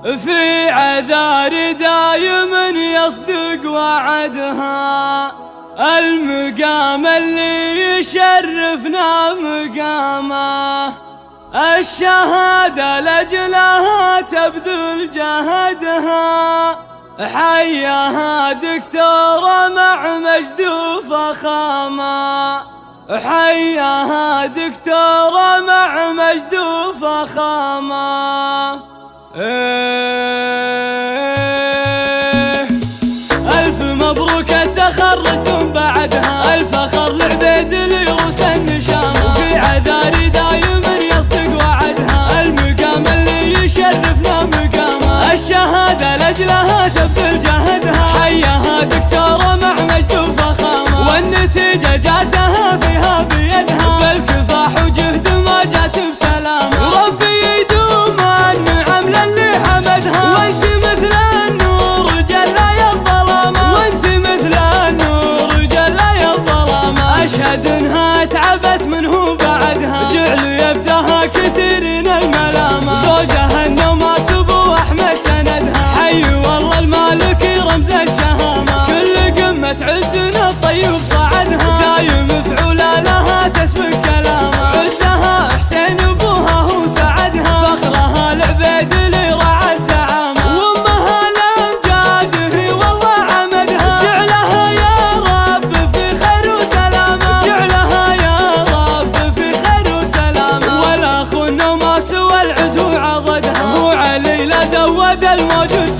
في عذار دايم يصدق وعدها، المقام اللي يشرفنا مقامه، الشهادة لأجلها تبذل جهدها، حياها دكتورة مع مجد وفخامة، حياها دكتورة مع مجد وفخامة. ألف مبروك تخرجتم بعدها، الفخر لعبيد اليوس النشامة، في عذاري دايم يصدق وعدها، المقام اللي يشرفنا مقامه، الشهادة لأجلها تبذل جهدها، حياها دكتورة مع مجد وفخامة، والنتيجة جاتها فيها بيدها، بالكفاح وجهد ما جات بسلامة، ربي يدوم النعم للي حمدها، وانت مثل النور جل يا الظلامة، وانت مثل النور جل يا الظلامة، اشهد انها تعبت منه بعدها، جعل يبداها كثيرين الملامة، زوجها النوماس ابو احمد سندها، حي والله المالك رمز الشهامة، كل قمة عزنا الطيب صعدها، دايم فعولة لها تسبق كلامه، عزها حسين ابوها هو سعدها، فخرها العبيد اللي رعى الزعامة، وامها الامجاد هي والله عمدها، جعلها يا رب في خير وسلامة، جعلها يا رب في خير وسلامة، والاخ النوماس والعز عضدها، هو علي لا زود الموجود